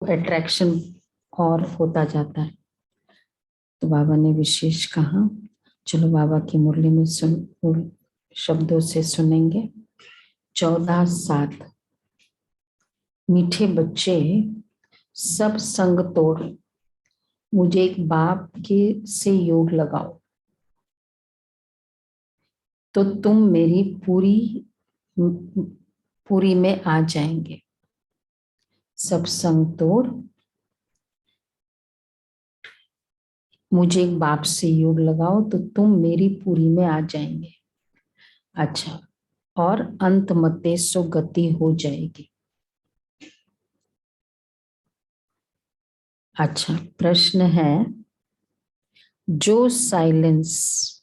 Attraction और होता जाता है। तो बाबा ने विशेष कहा, चलो बाबा की मुरली में शब्दों से सुनेंगे। 14:7। मीठे बच्चे सब संग तोड़, मुझे एक बाप के से योग लगाओ, तो तुम मेरी पूरी में आ जाएंगे। सब संग तोड़, मुझे एक बाप से योग लगाओ, तो तुम मेरी पूरी में आ जाएंगे। अच्छा, और अंत मते सो गति हो जाएगी। अच्छा, प्रश्न है, जो साइलेंस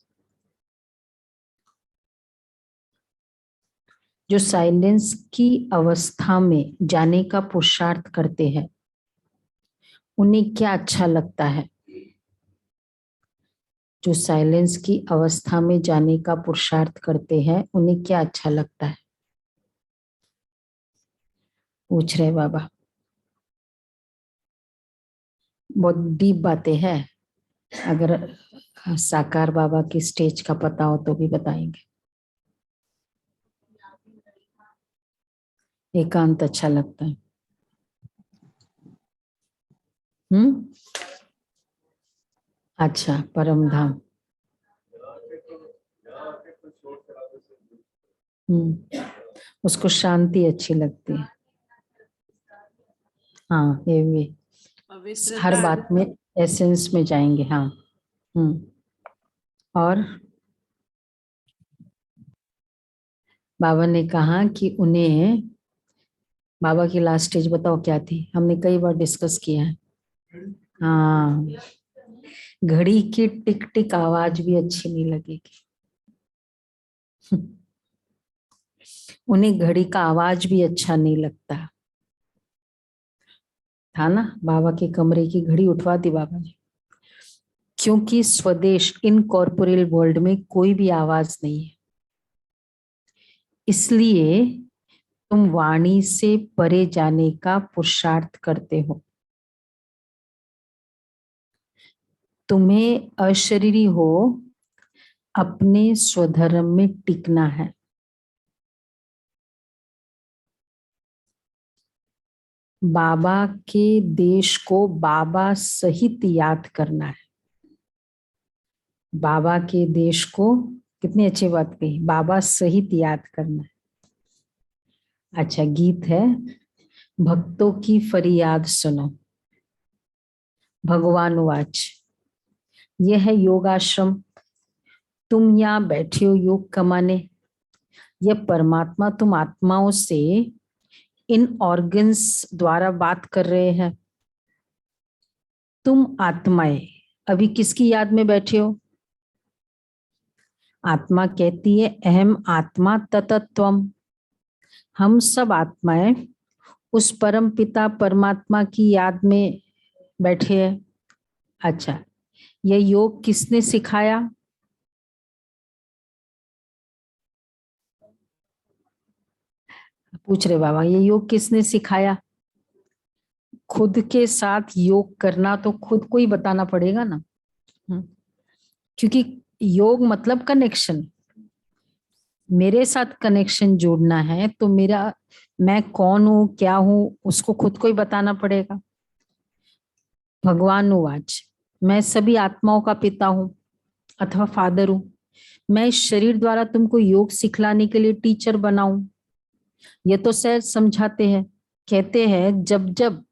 की अवस्था में जाने का पुरुषार्थ करते हैं, उन्हें क्या अच्छा लगता है? जो साइलेंस की अवस्था में जाने का पुरुषार्थ करते हैं, उन्हें क्या अच्छा लगता है? पूछ रहे बाबा। बहुत डीप बातें हैं, अगर साकार बाबा की स्टेज का पता हो तो भी बताएंगे। एकांत अच्छा लगता है। अच्छा, परम धाम। उसको शांति अच्छी लगती है। हाँ, ये भी हर बात में एसेंस में जाएंगे। हाँ। और बाबा ने कहा कि उन्हें, बाबा की लास्ट स्टेज बताओ क्या थी, हमने कई बार डिस्कस किया है। हाँ, घड़ी की टिक टिक आवाज भी अच्छी नहीं लगेगी। उन्हें घड़ी का आवाज भी अच्छा नहीं लगता था ना। बाबा के कमरे की घड़ी उठवा दी बाबा ने, क्योंकि स्वदेश इनकॉर्पोरेल वर्ल्ड में कोई भी आवाज नहीं है, इसलिए तुम वाणी से परे जाने का पुरुषार्थ करते हो। तुम्हें अशरीरी हो अपने स्वधर्म में टिकना है। बाबा के देश को बाबा सहित याद करना है। बाबा के देश को, कितनी अच्छी बात कही, बाबा सहित याद करना है। अच्छा, गीत है, भक्तों की फरियाद सुनो। भगवान वाच, यह है योगाश्रम, तुम यहाँ बैठे हो योग कमाने। यह परमात्मा तुम आत्माओं से इन ऑर्गन्स द्वारा बात कर रहे हैं। तुम आत्माएं अभी किसकी याद में बैठे हो? आत्मा कहती है अहम आत्मा ततत्वम। हम सब आत्माएं उस परम पिता परमात्मा की याद में बैठे हैं। अच्छा, यह योग किसने सिखाया? पूछ रहे बाबा, ये योग किसने सिखाया? खुद के साथ योग करना तो खुद को ही बताना पड़ेगा ना। क्योंकि योग मतलब कनेक्शन, मेरे साथ कनेक्शन जोड़ना है, तो मेरा मैं कौन हूं क्या हूं उसको खुद को ही बताना पड़ेगा। भगवान उवाच, मैं सभी आत्माओं का पिता हूं अथवा फादर हूं। मैं इस शरीर द्वारा तुमको योग सिखलाने के लिए टीचर बनाऊं, ये तो सहज समझाते हैं। कहते हैं जब जब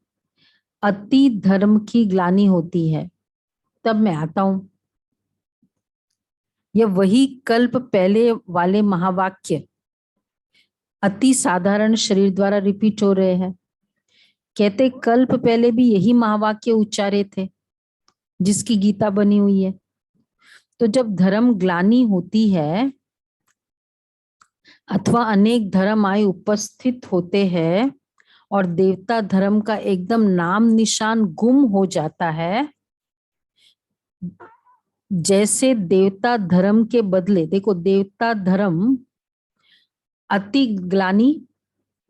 अति धर्म की ग्लानि होती है तब मैं आता हूं। यह वही कल्प पहले वाले महावाक्य अति साधारण शरीर द्वारा रिपीट हो रहे हैं। कहते कल्प पहले भी यही महावाक्य उच्चारे थे जिसकी गीता बनी हुई है। तो जब धर्म ग्लानि होती है अथवा अनेक धर्म आए उपस्थित होते हैं और देवता धर्म का एकदम नाम निशान गुम हो जाता है, जैसे देवता धर्म के बदले, देखो देवता धर्म अति ग्लानि,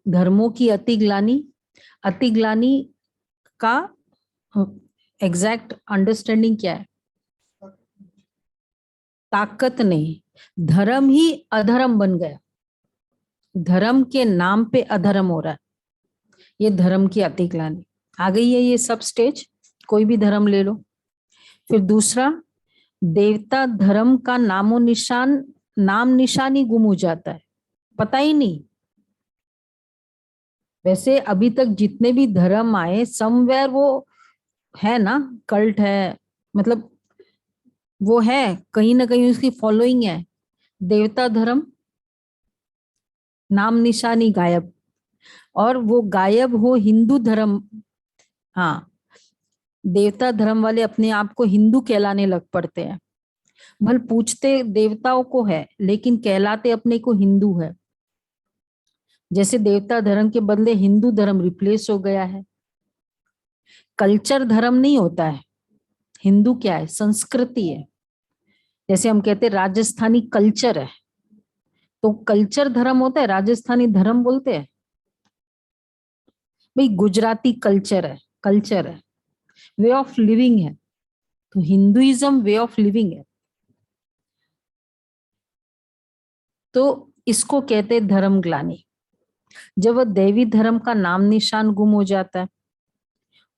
धर्मों की अति ग्लानि का एग्जैक्ट अंडरस्टैंडिंग क्या है? ताकत नहीं, धर्म ही अधर्म बन गया, धर्म के नाम पे अधर्म हो रहा है, ये धर्म की अतिग्लानि आ गई है। ये सब स्टेज, कोई भी धर्म ले लो। फिर दूसरा, देवता धर्म का नामो निशान, नाम निशान ही गुम हो जाता है, पता ही नहीं। वैसे अभी तक जितने भी धर्म आए समवेयर वो है ना, कल्ट है, मतलब वो है, कहीं ना कहीं उसकी फॉलोइंग है। देवता धर्म नाम निशानी गायब, और वो गायब हो हिंदू धर्म। हाँ, देवता धर्म वाले अपने आप को हिंदू कहलाने लग पड़ते हैं, भल पूछते देवताओं को है लेकिन कहलाते अपने को हिंदू है। जैसे देवता धर्म के बदले हिंदू धर्म रिप्लेस हो गया है। कल्चर धर्म नहीं होता है, हिंदू क्या है? संस्कृति है। जैसे हम कहते हैं राजस्थानी कल्चर है, तो कल्चर धर्म होता है, राजस्थानी धर्म बोलते हैं। भाई गुजराती कल्चर है, वे ऑफ लिविंग है, तो हिंदुइज्म वे ऑफ लिविंग है। तो इसको कहते हैं धर्म ग्लानि। जब वह देवी धर्म का नाम निशान गुम हो जाता है,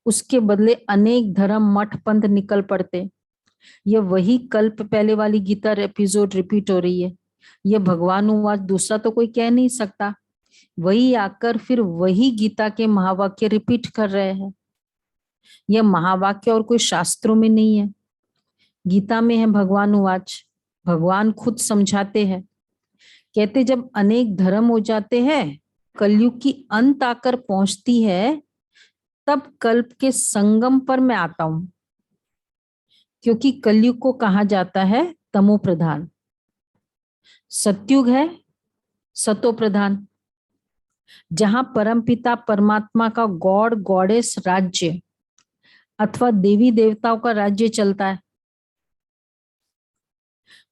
उसके बदले अनेक धर्म मठ पंथ निकल पड़ते। ये वही कल्प पहले वाली गीता एपिसोड रिपीट हो रही है। ये भगवानुवाच, दूसरा तो कोई कह नहीं सकता। वही आकर फिर वही गीता के महावाक्य रिपीट कर रहे हैं। यह महावाक्य और कोई शास्त्रों में नहीं है, गीता में है भगवानुवाच। भगवान खुद समझाते हैं, कहते जब अनेक धर्म हो जाते हैं, कलयुग की अंत आकर पहुंचती है, तब कल्प के संगम पर मैं आता हूं। क्योंकि कलयुग को कहा जाता है तमो प्रधान, सत्युग है सतो प्रधान, जहां परमपिता परमात्मा का गॉड गॉडेस राज्य अथवा देवी देवताओं का राज्य चलता है,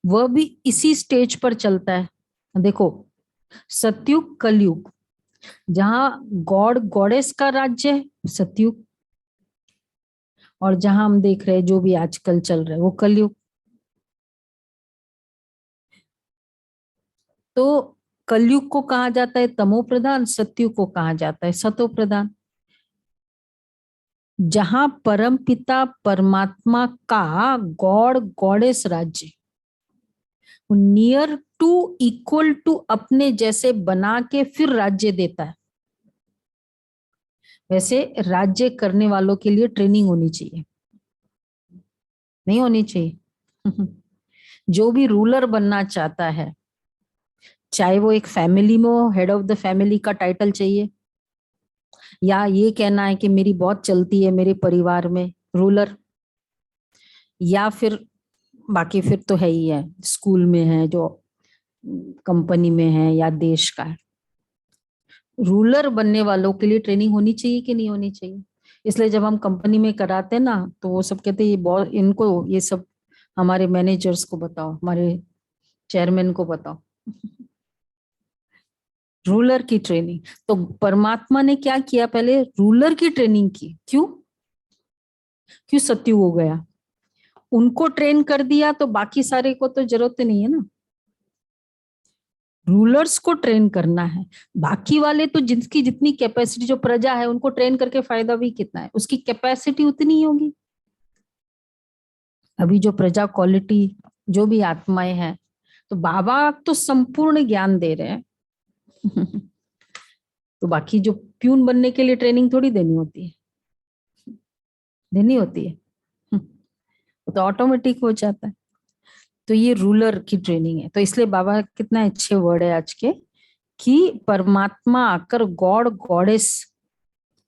वह भी इसी स्टेज पर चलता है। देखो, सत्युग कलयुग, जहां गॉड गॉडेस का राज्य है सत्युग, और जहां हम देख रहे हैं जो भी आजकल चल रहा है वो कलयुग। तो कलयुग को कहा जाता है तमो प्रधान, सत्युग को कहा जाता है सतो प्रधान। जहां परम पिता परमात्मा का गॉड गॉडेस राज्य नियर टू इक्वल टू अपने जैसे बना के फिर राज्य देता है। वैसे राज्य करने वालों के लिए ट्रेनिंग होनी चाहिए, नहीं होनी चाहिए? जो भी रूलर बनना चाहता है, चाहे वो एक फैमिली में हो, हेड ऑफ द फैमिली का टाइटल चाहिए, या ये कहना है कि मेरी बहुत चलती है मेरे परिवार में, रूलर, या फिर बाकी फिर तो है ही है, स्कूल में है, जो कंपनी में है, या देश का है। रूलर बनने वालों के लिए ट्रेनिंग होनी चाहिए कि नहीं होनी चाहिए? इसलिए जब हम कंपनी में कराते हैं ना, तो वो सब कहते हैं ये बहुत, इनको ये सब हमारे मैनेजर्स को बताओ, हमारे चेयरमैन को बताओ। रूलर की ट्रेनिंग, तो परमात्मा ने क्या किया? पहले रूलर की ट्रेनिंग की। क्यों? क्यों सत्यु हो गया, उनको ट्रेन कर दिया, तो बाकी सारे को तो जरूरत नहीं है ना। रूलर्स को ट्रेन करना है, बाकी वाले तो जिसकी जितनी कैपेसिटी, जो प्रजा है उनको ट्रेन करके फायदा भी कितना है, उसकी कैपेसिटी उतनी ही होगी। अभी जो प्रजा क्वालिटी, जो भी आत्माएं हैं, तो बाबा तो संपूर्ण ज्ञान दे रहे हैं। तो बाकी जो प्यून बनने के लिए ट्रेनिंग थोड़ी देनी होती है, देनी होती है, वो तो ऑटोमेटिक हो जाता है। तो ये रूलर की ट्रेनिंग है। तो इसलिए बाबा कितना अच्छे वर्ड है आज के, कि परमात्मा आकर गॉड गॉडेस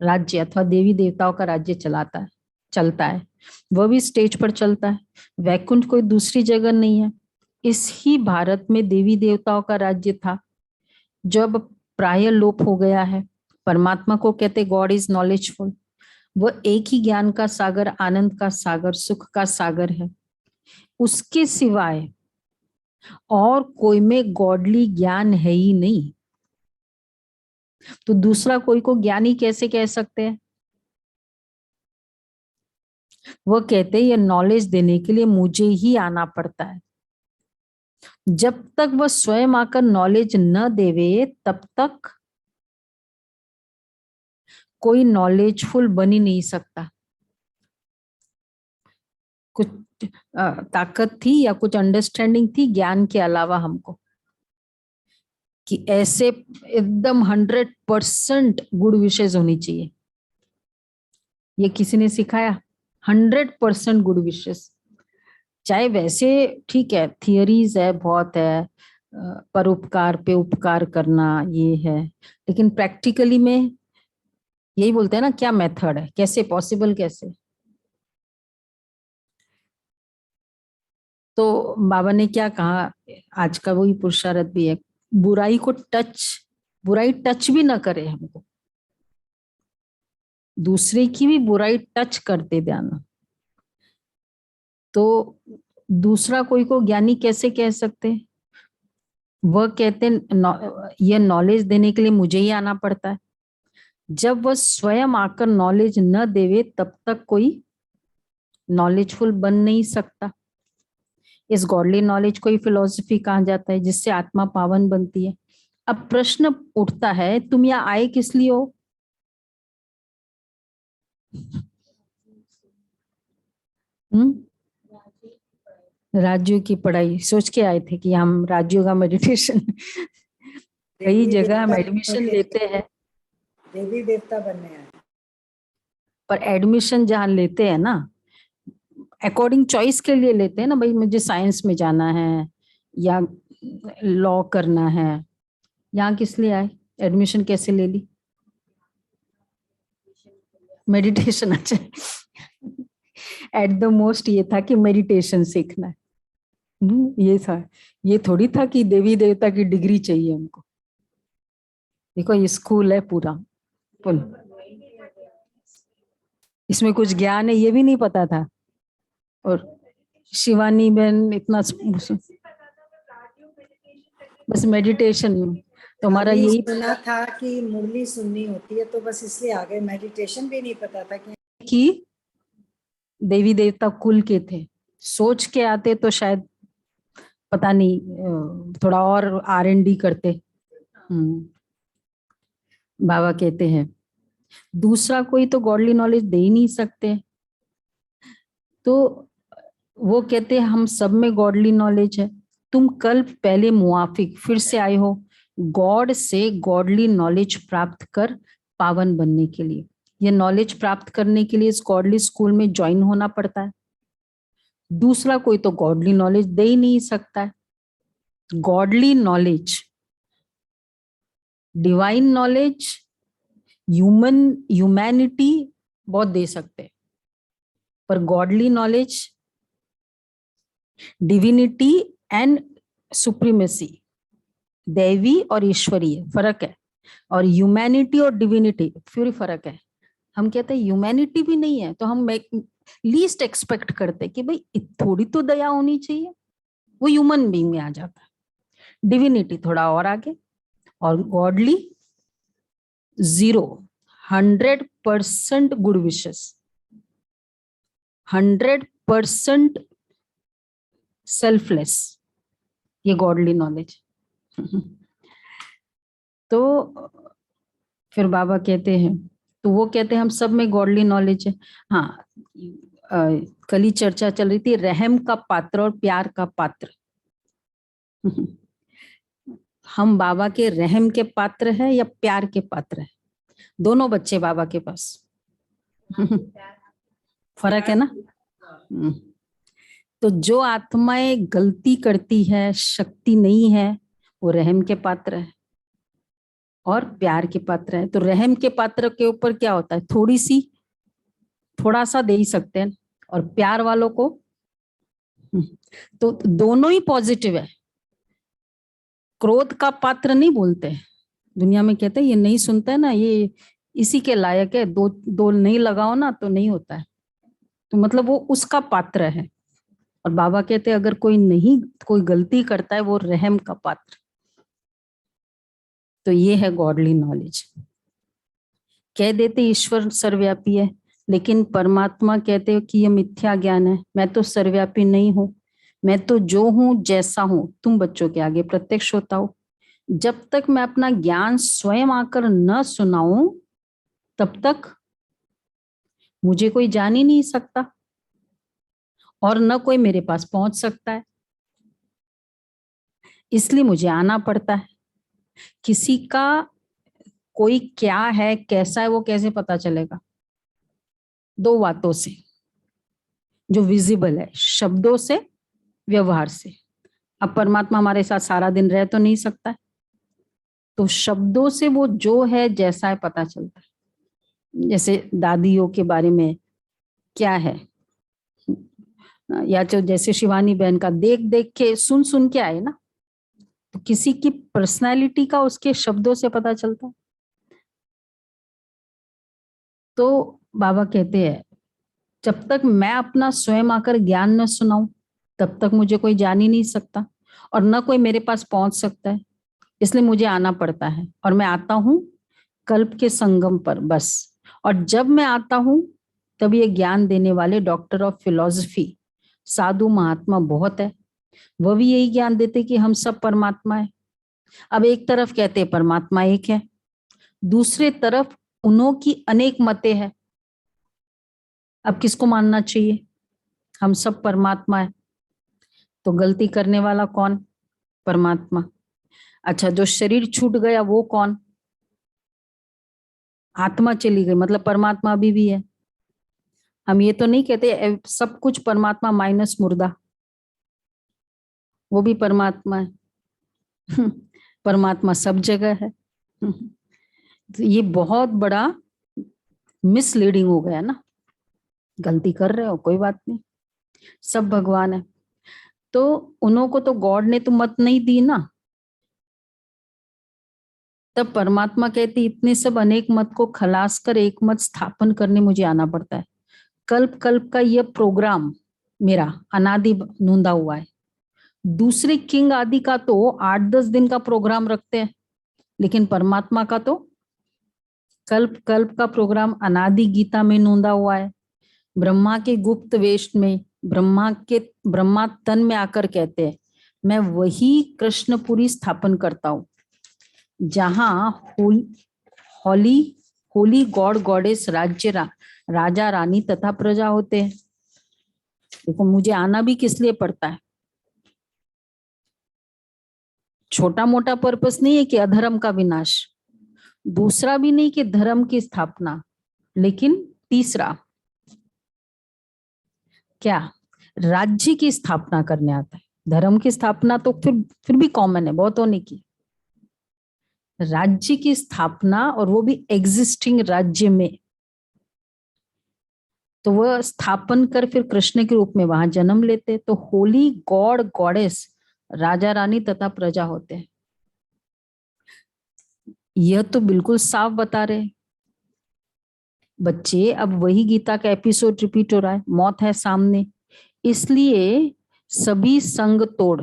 राज्य अथवा देवी देवताओं का राज्य चलाता है, चलता है, वह भी स्टेज पर चलता है। वैकुंठ कोई दूसरी जगह नहीं है, इस ही भारत में देवी देवताओं का राज्य था, जब प्राय लोप हो गया है। परमात्मा को कहते गॉड इज नॉलेजफुल, वह एक ही ज्ञान का सागर, आनंद का सागर, सुख का सागर है। उसके सिवाय और कोई में गॉडली ज्ञान है ही नहीं, तो दूसरा कोई को ज्ञानी कैसे कह सकते हैं? वो कहते हैं ये नॉलेज देने के लिए मुझे ही आना पड़ता है। जब तक वह स्वयं आकर नॉलेज न देवे तब तक कोई नॉलेजफुल बन ही नहीं सकता। कुछ ताकत थी या कुछ अंडरस्टैंडिंग थी ज्ञान के अलावा हमको कि ऐसे एकदम 100% गुड विशेष होनी चाहिए। ये किसी ने सिखाया? 100% गुड विशेष। चाहे वैसे ठीक है, थियरीज है बहुत है, परोपकार पे उपकार करना ये है, लेकिन प्रैक्टिकली में यही बोलते हैं ना, क्या मेथड है, कैसे पॉसिबल, कैसे? तो बाबा ने क्या कहा, आज का वही पुरुषार्थ भी है, बुराई को बुराई टच भी ना करे हमको, दूसरे की भी बुराई टच करते जाना। तो दूसरा कोई को ज्ञानी कैसे कह सकते? वह कहते ये नॉलेज देने के लिए मुझे ही आना पड़ता है। जब वह स्वयं आकर नॉलेज न देवे तब तक कोई नॉलेजफुल बन नहीं सकता। इस गॉडली नॉलेज को ही फिलॉसफी कहा जाता है, जिससे आत्मा पावन बनती है। अब प्रश्न उठता है, तुम यहाँ आए किस लिए हो? हम्म? राज्यों की पढ़ाई सोच के आए थे कि हम राज्यों का मेडिटेशन कई देवी जगह हम देवता एडमिशन लेते हैं, देवी देवता बनने आए। पर एडमिशन जहाँ लेते हैं ना, अकॉर्डिंग चॉइस के लिए लेते हैं ना, भाई मुझे साइंस में जाना है या लॉ करना है। यहाँ किस लिए आए, एडमिशन कैसे ले ली? मेडिटेशन। अच्छा, एट द मोस्ट ये था कि मेडिटेशन सीखना है। ये था, ये थोड़ी था कि देवी देवता की डिग्री चाहिए हमको। देखो ये स्कूल है पूरा फुल, इसमें कुछ ज्ञान है ये भी नहीं पता था। और शिवानी बहन इतना बस मेडिटेशन, तुम्हारा खाली यही सुना था कि मुरली सुननी होती है, तो बस इसलिए आ गए। मेडिटेशन भी नहीं पता था कि देवी देवता कुल के थे। सोच के आते तो शायद पता नहीं, थोड़ा और R&D करते। बाबा कहते हैं दूसरा कोई तो गॉडली नॉलेज दे ही नहीं सकते। तो वो कहते हैं हम सब में गॉडली नॉलेज है। तुम कल पहले मुआफिक फिर से आए हो गॉड से गॉडली नॉलेज प्राप्त कर पावन बनने के लिए। ये नॉलेज प्राप्त करने के लिए इस गॉडली स्कूल में ज्वाइन होना पड़ता है। दूसरा कोई तो गॉडली नॉलेज दे ही नहीं सकता है। Godly knowledge, divine knowledge, humanity बहुत दे सकते हैं, पर godly knowledge, divinity and supremacy, दैवी और ईश्वरीय फर्क है। और ह्यूमैनिटी और डिविनिटी फिर फर्क है। हम कहते हैं ह्यूमैनिटी भी नहीं है तो हम लीस्ट एक्सपेक्ट करते हैं कि भाई थोड़ी तो दया होनी चाहिए, वो ह्यूमन बीइंग में आ जाता है। डिविनिटी थोड़ा और आगे, और गॉडली 0, 100% गुड विशेस, 100% सेल्फलेस, ये गॉडली नॉलेज। तो फिर बाबा कहते हैं, तो वो कहते हैं हम सब में गॉडली नॉलेज है। हाँ, कल ही चर्चा चल रही थी रहम का पात्र और प्यार का पात्र। हम बाबा के रहम के पात्र है या प्यार के पात्र है? दोनों बच्चे बाबा के पास। फर्क है ना। तो जो आत्माएं गलती करती है, शक्ति नहीं है, वो रहम के पात्र है और प्यार के पात्र है। तो रहम के पात्र के ऊपर क्या होता है, थोड़ा सा दे ही सकते हैं, और प्यार वालों को तो दोनों ही पॉजिटिव है। क्रोध का पात्र नहीं बोलते, दुनिया में कहते हैं ये नहीं सुनता है ना, ये इसी के लायक है, दो दो नहीं लगाओ ना तो नहीं होता है, तो मतलब वो उसका पात्र है। और बाबा कहते हैं अगर कोई गलती करता है वो रहम का पात्र। तो ये है गॉडली नॉलेज। कह देते ईश्वर सर्वव्यापी है, लेकिन परमात्मा कहते हैं कि यह मिथ्या ज्ञान है, मैं तो सर्वव्यापी नहीं हूं, मैं तो जो हूं जैसा हूं तुम बच्चों के आगे प्रत्यक्ष होता हूं। जब तक मैं अपना ज्ञान स्वयं आकर न सुनाऊं तब तक मुझे कोई जान ही नहीं सकता और न कोई मेरे पास पहुंच सकता है। इसलिए मुझे आना पड़ता है। किसी का कोई क्या है, कैसा है, वो कैसे पता चलेगा? दो बातों से, जो विजिबल है, शब्दों से, व्यवहार से। अब परमात्मा हमारे साथ सारा दिन रह तो नहीं सकता है, तो शब्दों से वो जो है जैसा है पता चलता है। जैसे दादियों के बारे में क्या है, या तो जैसे शिवानी बहन का देख देख के सुन सुन के आए ना, तो किसी की पर्सनालिटी का उसके शब्दों से पता चलता है। तो बाबा कहते हैं जब तक मैं अपना स्वयं आकर ज्ञान न सुनाऊं तब तक मुझे कोई जान ही नहीं सकता और न कोई मेरे पास पहुंच सकता है। इसलिए मुझे आना पड़ता है और मैं आता हूं कल्प के संगम पर बस। और जब मैं आता हूं तब ये ज्ञान देने वाले डॉक्टर ऑफ फिलॉसफी, साधु महात्मा बहुत है, वह भी यही ज्ञान देते कि हम सब परमात्मा है। अब एक तरफ कहते हैं परमात्मा एक है, दूसरे तरफ उन्हों की अनेक मतें हैं। अब किसको मानना चाहिए? हम सब परमात्मा है, तो गलती करने वाला कौन? परमात्मा। अच्छा, जो शरीर छूट गया वो कौन? आत्मा चली गई, मतलब परमात्मा अभी भी है। हम ये तो नहीं कहते सब कुछ परमात्मा माइनस मुर्दा, वो भी परमात्मा है। परमात्मा सब जगह है। तो ये बहुत बड़ा मिसलीडिंग हो गया ना। गलती कर रहे हो, कोई बात नहीं, सब भगवान है। तो उन्हों को तो गॉड ने तो मत नहीं दी ना, तब परमात्मा कहती इतने सब अनेक मत को खलास कर एक मत स्थापन करने मुझे आना पड़ता है। कल्प कल्प का यह प्रोग्राम मेरा अनादि नूंदा हुआ है। दूसरे किंग आदि का तो 8-10 दिन का प्रोग्राम रखते हैं, लेकिन परमात्मा का तो कल्प कल्प का प्रोग्राम अनादि गीता में नूंदा हुआ है। ब्रह्मा के गुप्त वेश में ब्रह्मा तन में आकर कहते हैं मैं वही कृष्णपुरी स्थापन करता हूं जहां होली होली गॉड गॉडेस राजा रानी तथा प्रजा होते हैं। देखो मुझे आना भी किस लिए पड़ता है? छोटा मोटा पर्पस नहीं है कि अधर्म का विनाश, दूसरा भी नहीं कि धर्म की स्थापना, लेकिन तीसरा क्या? राज्य की स्थापना करने आता है। धर्म की स्थापना तो फिर भी कॉमन है बहुत होने की। राज्य की स्थापना, और वो भी एग्जिस्टिंग राज्य में, तो वह स्थापन कर फिर कृष्ण के रूप में वहां जन्म लेते। तो होली गॉड गॉडेस राजा रानी तथा प्रजा होते हैं। यह तो बिल्कुल साफ बता रहे बच्चे। अब वही गीता का एपिसोड रिपीट हो रहा है, मौत है सामने, इसलिए सभी संग तोड़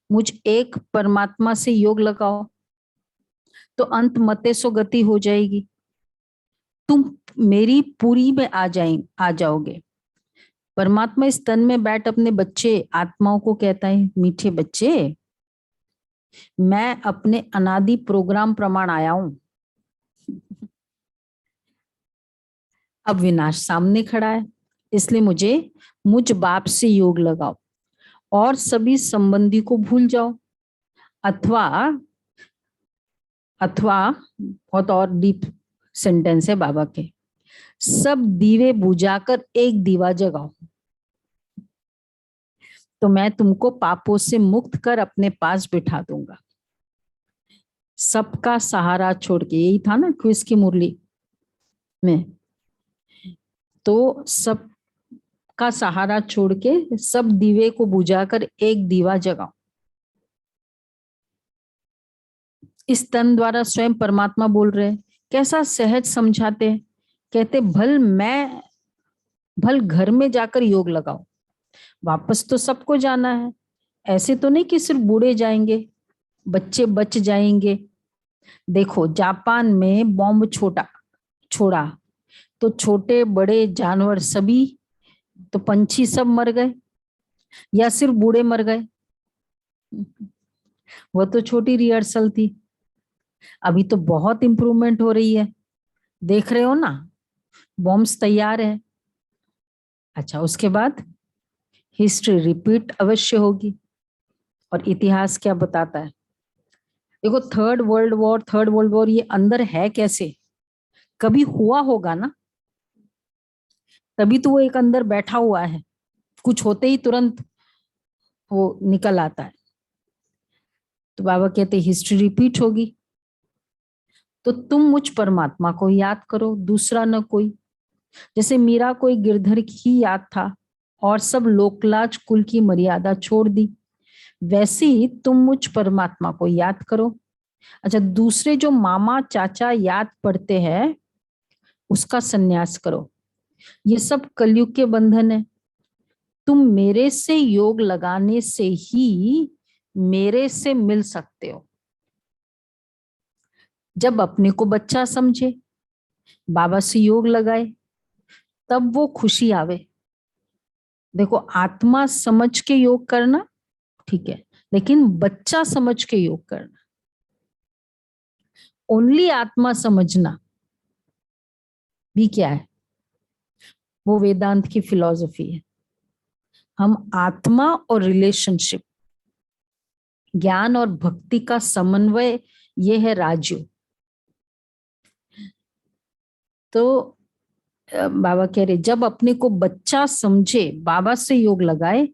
मुझ एक परमात्मा से योग लगाओ तो अंत मते सो गति हो जाएगी। तुम मेरी पूरी में आ जाओगे। परमात्मा इस तन में बैठ अपने बच्चे आत्माओं को कहता है मीठे बच्चे, मैं अपने अनादि प्रोग्राम प्रमाण आया हूं। अब विनाश सामने खड़ा है, इसलिए मुझ बाप से योग लगाओ और सभी संबंधी को भूल जाओ, अथवा अथवा बहुत और डीप सेंटेंस है बाबा के, सब दीवे बुझाकर एक दीवा जगाओ तो मैं तुमको पापों से मुक्त कर अपने पास बिठा दूंगा। सबका सहारा छोड़ के, यही था ना क्विज की मुरली में, तो सब का सहारा छोड़ के सब दीवे को बुझाकर एक दीवा जगाओ। इस तन द्वारा स्वयं परमात्मा बोल रहे, कैसा सहज समझाते हैं। कहते भल घर में जाकर योग लगाओ, वापस तो सबको जाना है। ऐसे तो नहीं कि सिर्फ बूढ़े जाएंगे, बच्चे बच जाएंगे। देखो जापान में बॉम्ब छोड़ा, तो छोटे बड़े जानवर सभी, तो पंछी सब मर गए या सिर्फ बूढ़े मर गए? वो तो छोटी रिहर्सल थी। अभी तो बहुत इंप्रूवमेंट हो रही है, देख रहे हो ना, बॉम्ब्स तैयार है। अच्छा, उसके बाद हिस्ट्री रिपीट अवश्य होगी। और इतिहास क्या बताता है? देखो, थर्ड वर्ल्ड वॉर ये अंदर है कैसे? कभी हुआ होगा ना, तभी तो वो एक अंदर बैठा हुआ है, कुछ होते ही तुरंत वो निकल आता है। तो बाबा कहते हिस्ट्री रिपीट होगी, तो तुम मुझ परमात्मा को याद करो, दूसरा न कोई। जैसे मीरा को एक गिरधर ही याद था और सब लोकलाज कुल की मर्यादा छोड़ दी, वैसे ही तुम मुझ परमात्मा को याद करो। अच्छा, दूसरे जो मामा चाचा याद पड़ते हैं उसका संन्यास करो। ये सब कलयुग के बंधन है। तुम मेरे से योग लगाने से ही मेरे से मिल सकते हो। जब अपने को बच्चा समझे, बाबा से योग लगाए, तब वो खुशी आवे। देखो, आत्मा समझ के योग करना ठीक है, लेकिन बच्चा समझ के योग करना, ओनली आत्मा समझना भी क्या है? वो वेदांत की फिलॉसफी है। हम आत्मा और रिलेशनशिप, ज्ञान और भक्ति का समन्वय, ये है राजयोग। तो बाबा कह रहे जब अपने को बच्चा समझे, बाबा से योग लगाए,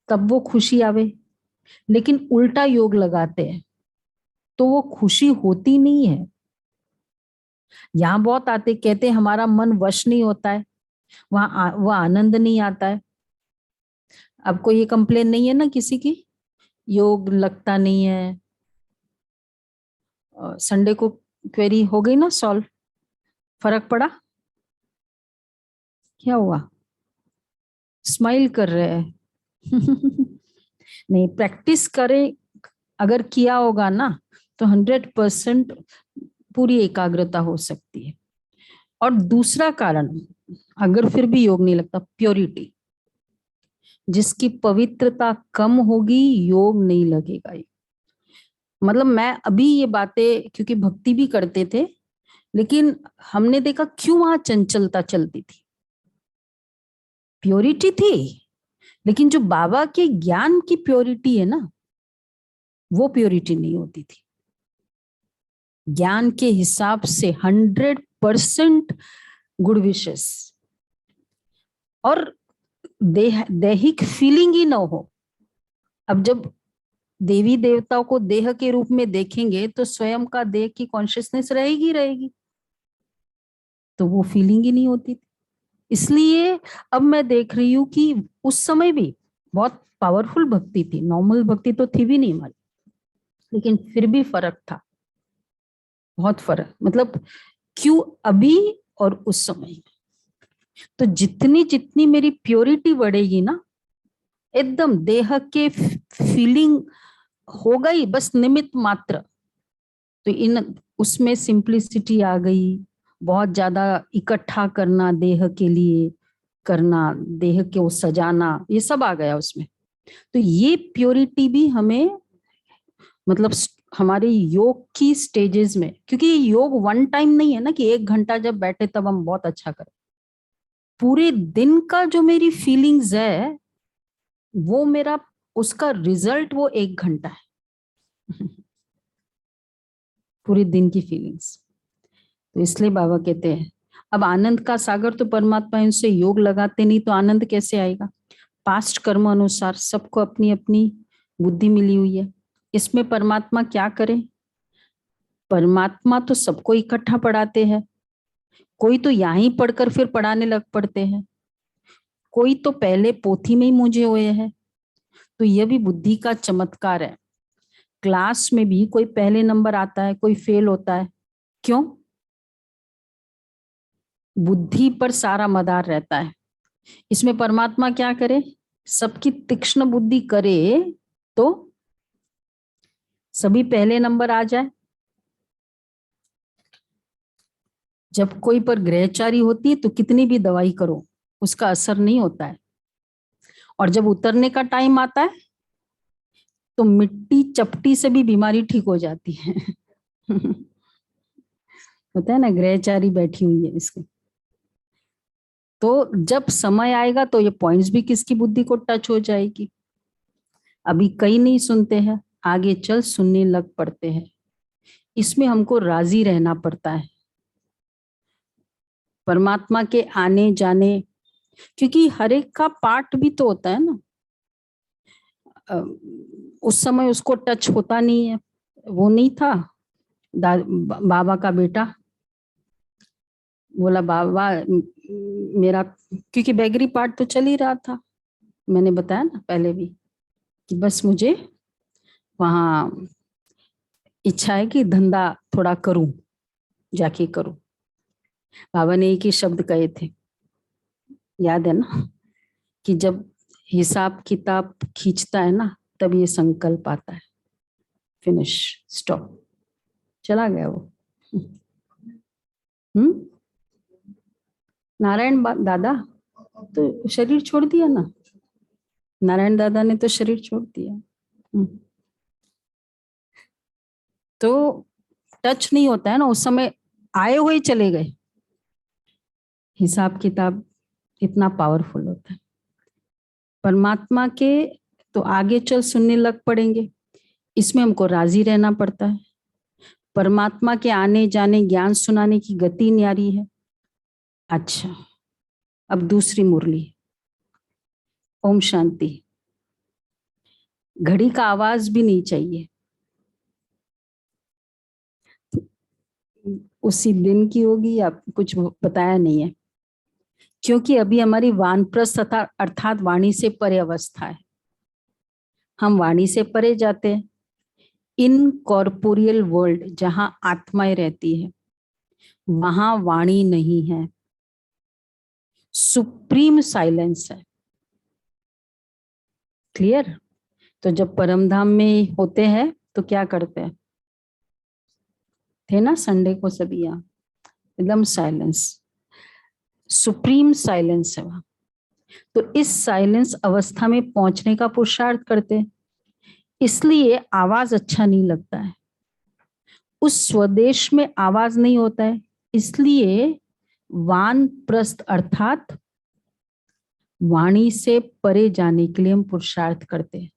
तब वो खुशी आवे। लेकिन उल्टा योग लगाते हैं तो वो खुशी होती नहीं है। यहाँ बहुत आते कहते हमारा मन वश नहीं होता है, वहां वो आनंद नहीं आता है। अब कोई ये कंप्लेन नहीं है ना किसी की, योग लगता नहीं है। संडे को क्वेरी हो गई ना सॉल्व? फर्क पड़ा? क्या हुआ? स्माइल कर रहे हैं? नहीं, प्रैक्टिस करें, अगर किया होगा ना तो 100% पूरी एकाग्रता हो सकती है। और दूसरा कारण, अगर फिर भी योग नहीं लगता, प्योरिटी। जिसकी पवित्रता कम होगी, योग नहीं लगेगा। मतलब मैं अभी ये बातें, क्योंकि भक्ति भी करते थे, लेकिन हमने देखा क्यों वहां चंचलता चलती थी। प्योरिटी थी, लेकिन जो बाबा के ज्ञान की प्योरिटी है ना, वो प्योरिटी नहीं होती थी। ज्ञान के हिसाब से 100% गुड विशेष, और दैहिक फीलिंग ही ना हो। अब जब देवी देवताओं को देह के रूप में देखेंगे तो स्वयं का देह की कॉन्शियसनेस रहेगी रहेगी, तो वो फीलिंग ही नहीं होती थी। इसलिए अब मैं देख रही हूँ कि उस समय भी बहुत पावरफुल भक्ति थी, नॉर्मल भक्ति तो थी भी नहीं हमारी, लेकिन फिर भी फर्क था, बहुत फर्क। मतलब क्यों अभी और उस समय? तो जितनी जितनी मेरी प्योरिटी बढ़ेगी ना, एकदम देह के फीलिंग होगा ही, बस निमित्त मात्र। तो इन उसमें सिंप्लिसिटी आ गई, बहुत ज्यादा इकट्ठा करना देह के लिए, करना देह को सजाना, ये सब आ गया उसमें। तो ये प्योरिटी भी हमें, मतलब हमारे योग की स्टेजेस में, क्योंकि योग वन टाइम नहीं है ना कि 1 घंटा जब बैठे तब हम बहुत अच्छा करें। पूरे दिन का जो मेरी फीलिंग्स है, वो मेरा, उसका रिजल्ट वो 1 घंटा है। पूरे दिन की फीलिंग्स। तो इसलिए बाबा कहते हैं अब आनंद का सागर तो परमात्मा, इनसे योग लगाते नहीं तो आनंद कैसे आएगा? पास्ट कर्म अनुसार सबको अपनी अपनी बुद्धि मिली हुई है। इसमें परमात्मा क्या करे? परमात्मा तो सबको इकट्ठा पढ़ाते हैं। कोई तो यहाँ ही पढ़कर फिर पढ़ाने लग पड़ते हैं, कोई तो पहले पोथी में ही मूंझे हुए हैं। तो यह भी बुद्धि का चमत्कार है। क्लास में भी कोई पहले नंबर आता है, कोई फेल होता है। क्यों? बुद्धि पर सारा मदार रहता है। इसमें परमात्मा क्या करे? सबकी तीक्ष्ण बुद्धि करे तो सभी पहले नंबर आ जाए। जब कोई पर ग्रहचारी होती है तो कितनी भी दवाई करो उसका असर नहीं होता है, और जब उतरने का टाइम आता है तो मिट्टी चपटी से भी बीमारी ठीक हो जाती है। होता है ना, ग्रहचारी बैठी हुई है इसके। तो जब समय आएगा तो ये पॉइंट्स भी किसकी बुद्धि को टच हो जाएगी। अभी कई नहीं सुनते हैं, आगे चल सुनने लग पड़ते हैं। इसमें हमको राजी रहना पड़ता है परमात्मा के आने जाने, क्योंकि हर एक का पार्ट भी तो होता है ना। उस समय उसको टच होता नहीं है, वो नहीं था बाबा का बेटा, बोला बाबा मेरा, क्योंकि बैगरी पार्ट तो चल ही रहा था, मैंने बताया ना पहले भी कि बस मुझे वहां इच्छा है कि धंधा थोड़ा करूं, जाके करूं। बाबा ने एक ही शब्द कहे थे, याद है ना, कि जब हिसाब किताब खींचता है ना तब ये संकल्प आता है, फिनिश, स्टॉप, चला गया वो। नारायण दादा तो शरीर छोड़ दिया ना, नारायण दादा ने तो शरीर छोड़ दिया। तो टच नहीं होता है ना उस समय, आए हुए चले गए। हिसाब किताब इतना पावरफुल होता है परमात्मा के, तो आगे चल सुनने लग पड़ेंगे। इसमें हमको राजी रहना पड़ता है। परमात्मा के आने जाने ज्ञान सुनाने की गति न्यारी है। अच्छा, अब दूसरी मुरली। ओम शांति। घड़ी का आवाज भी नहीं चाहिए, उसी दिन की होगी या कुछ बताया नहीं है, क्योंकि अभी हमारी वानप्रस्थ तथा अर्थात वाणी से परे अवस्था है। हम वाणी से परे जाते हैं, इन कॉर्पोरियल वर्ल्ड जहां आत्माएं रहती है वहां वाणी नहीं है, सुप्रीम साइलेंस है। क्लियर। तो जब परम धाम में होते हैं तो क्या करते हैं, थे ना संडे को सभी यहाँ, एकदम साइलेंस, सुप्रीम साइलेंस है वहां। तो इस साइलेंस अवस्था में पहुंचने का पुरुषार्थ करते हैं, इसलिए आवाज अच्छा नहीं लगता है। उस स्वदेश में आवाज नहीं होता है, इसलिए वानप्रस्थ अर्थात वाणी से परे जाने के लिए हम पुरुषार्थ करते हैं।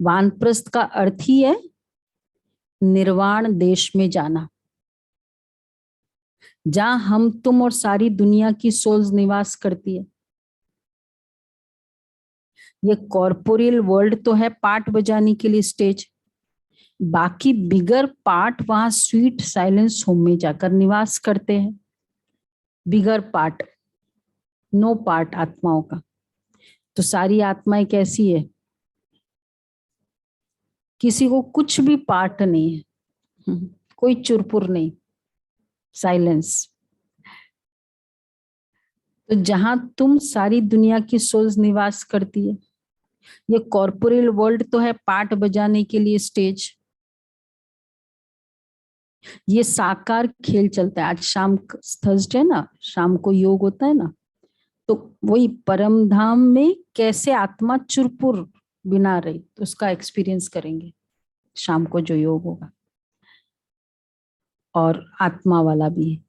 वानप्रस्थ का अर्थ ही है निर्वाण देश में जाना, जहां हम तुम और सारी दुनिया की सोल्स निवास करती है। ये कॉर्पोरियल वर्ल्ड तो है पार्ट बजाने के लिए स्टेज, बाकी बिगर पार्ट वहां स्वीट साइलेंस होम में जाकर निवास करते हैं। बिगर पार्ट, नो पार्ट आत्माओं का। तो सारी आत्माएं कैसी है, किसी को कुछ भी पार्ट नहीं है, कोई चुरपुर नहीं, साइलेंस। तो जहां तुम सारी दुनिया की सोल्स निवास करती है, ये कॉर्पोरल वर्ल्ड तो है पार्ट बजाने के लिए स्टेज। ये साकार खेल चलता है। आज शाम थर्सडे ना, शाम को योग होता है ना, तो वही परम धाम में कैसे आत्मा चुरपुर बिना रही, तो उसका एक्सपीरियंस करेंगे शाम को जो योग होगा, और आत्मा वाला भी है।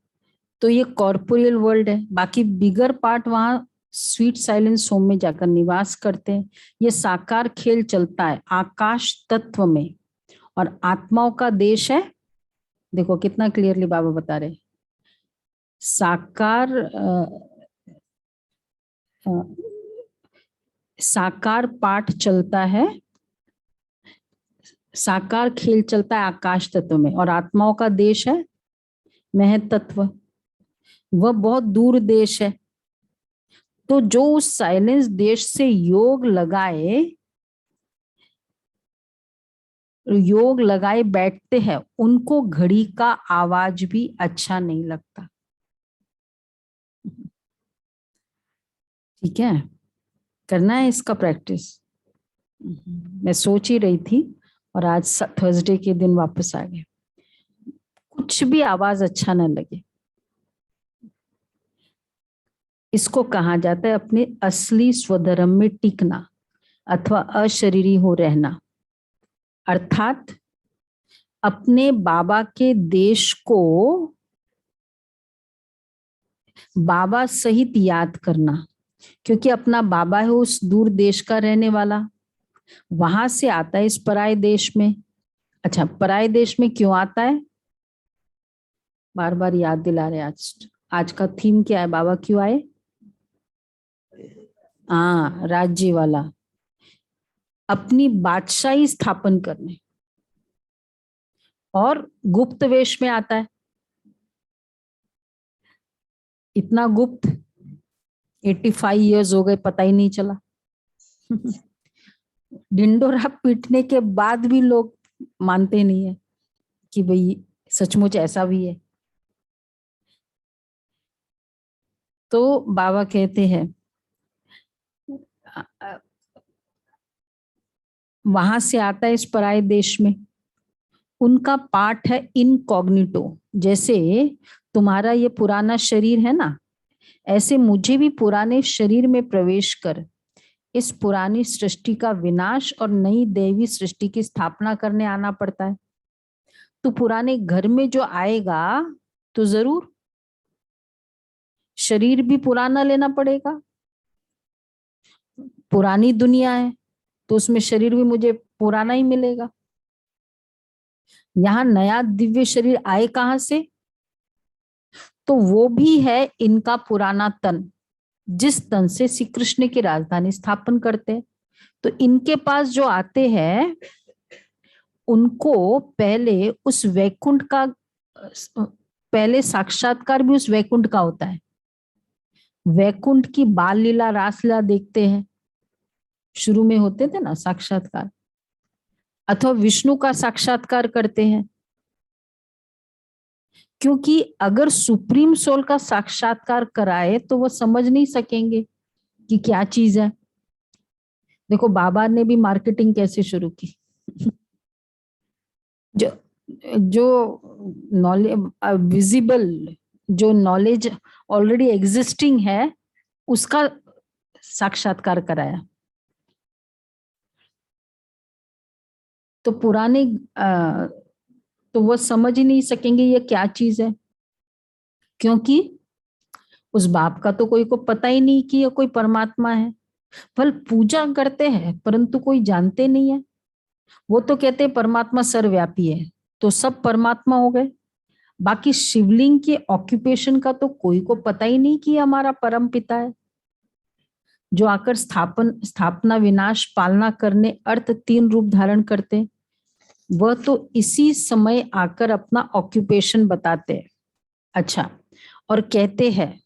तो ये कॉर्पोरियल वर्ल्ड है, बाकी बिगर पार्ट वहां स्वीट साइलेंस होम में जाकर निवास करते हैं। ये साकार खेल चलता है आकाश तत्व में, और आत्माओं का देश है, देखो कितना क्लियरली बाबा बता रहे, साकार साकार पाठ चलता है, साकार खेल चलता है आकाश तत्व में, और आत्माओं का देश है महतत्व, वह बहुत दूर देश है। तो जो उस साइलेंस देश से योग लगाए बैठते हैं, उनको घड़ी का आवाज भी अच्छा नहीं लगता। ठीक है, करना है इसका प्रैक्टिस। मैं सोच ही रही थी, और आज थर्सडे के दिन वापस आ गए। कुछ भी आवाज अच्छा ना लगे, इसको कहा जाता है अपने असली स्वधर्म में टिकना अथवा अशरीरी हो रहना, अर्थात अपने बाबा के देश को बाबा सहित याद करना, क्योंकि अपना बाबा है उस दूर देश का रहने वाला, वहां से आता है इस पराये देश में। अच्छा, पराये देश में क्यों आता है? बार बार याद दिला रहे। आज का थीम क्या है? बाबा क्यों आए? हाँ, राज्य वाला, अपनी बादशाही स्थापन करने, और गुप्त वेश में आता है। इतना गुप्त, 85 इयर्स हो गए, पता ही नहीं चला। ढिंडोरा पीटने के बाद भी लोग मानते नहीं है कि भाई सचमुच ऐसा भी है। तो बाबा कहते हैं वहां से आता है इस पराये देश में। उनका पाठ है इनकॉग्निटो। जैसे तुम्हारा ये पुराना शरीर है ना, ऐसे मुझे भी पुराने शरीर में प्रवेश कर इस पुरानी सृष्टि का विनाश और नई दैवी सृष्टि की स्थापना करने आना पड़ता है। तो पुराने घर में जो आएगा तो जरूर शरीर भी पुराना लेना पड़ेगा। पुरानी दुनिया है तो उसमें शरीर भी मुझे पुराना ही मिलेगा। यहाँ नया दिव्य शरीर आए कहां से? तो वो भी है इनका पुराना तन, जिस तन से श्री कृष्ण की राजधानी स्थापन करते हैं। तो इनके पास जो आते हैं उनको पहले उस वैकुंठ का, पहले साक्षात्कार भी उस वैकुंठ का होता है। वैकुंठ की बाल लीला रासलीला देखते हैं, शुरू में होते थे ना साक्षात्कार, अथवा विष्णु का साक्षात्कार करते हैं। क्योंकि अगर सुप्रीम सोल का साक्षात्कार कराए तो वो समझ नहीं सकेंगे कि क्या चीज है। देखो बाबा ने भी मार्केटिंग कैसे शुरू की। जो जो नॉलेज विजिबल, जो नॉलेज ऑलरेडी एग्जिस्टिंग है उसका साक्षात्कार कराया। तो पुराने तो वो समझ ही नहीं सकेंगे ये क्या चीज है, क्योंकि उस बाप का तो कोई को पता ही नहीं कि ये कोई परमात्मा है। फल पूजा करते हैं परंतु कोई जानते नहीं है। वो तो कहते हैं परमात्मा सर्वव्यापी है, तो सब परमात्मा हो गए। बाकी शिवलिंग के ऑक्यूपेशन का तो कोई को पता ही नहीं कि हमारा परम पिता है, जो आकर स्थापना विनाश पालना करने अर्थ 3 रूप धारण करते। वह तो इसी समय आकर अपना ऑक्यूपेशन बताते हैं। अच्छा, और कहते हैं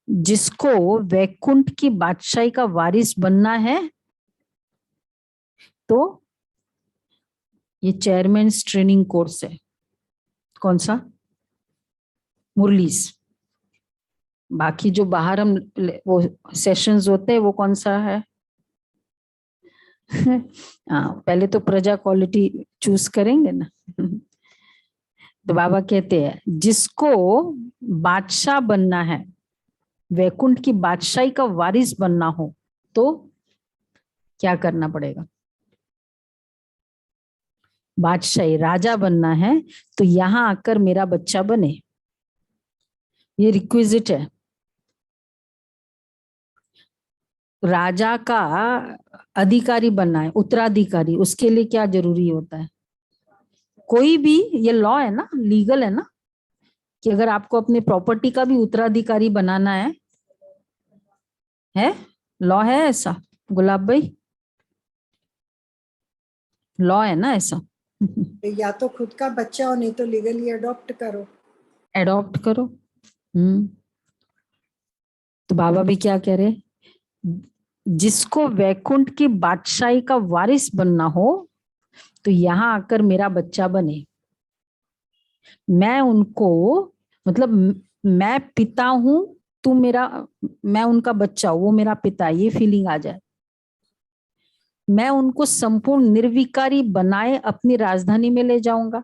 जिसको वैकुंठ की बादशाही का वारिस बनना है तो ये चेयरमैन ट्रेनिंग कोर्स है। कौन सा? मुरलीस। बाकी जो बाहर हम वो सेशंस होते हैं वो कौन सा है? पहले तो प्रजा क्वालिटी चूज करेंगे ना। तो बाबा कहते हैं जिसको बादशाह बनना है, वैकुंठ की बादशाही का वारिस बनना हो तो क्या करना पड़ेगा? बादशाही राजा बनना है तो यहां आकर मेरा बच्चा बने, ये रिक्विजिट है। राजा का अधिकारी बनना है, उत्तराधिकारी, उसके लिए क्या जरूरी होता है? कोई भी, ये लॉ है ना, लीगल है ना, कि अगर आपको अपने प्रॉपर्टी का भी उत्तराधिकारी बनाना है लॉ है ऐसा? गुलाब भाई, लॉ है ना ऐसा? या तो खुद का बच्चा हो, नहीं तो लीगली अडॉप्ट करो। एडॉप्ट करो। तो बाबा भी क्या कह रहे, जिसको वैकुंठ की बादशाही का वारिस बनना हो तो यहां आकर मेरा बच्चा बने। मैं उनको, मतलब मैं पिता हूं, तू मेरा, मैं उनका बच्चा हूं, वो मेरा पिता, ये फीलिंग आ जाए। मैं उनको संपूर्ण निर्विकारी बनाए अपनी राजधानी में ले जाऊंगा।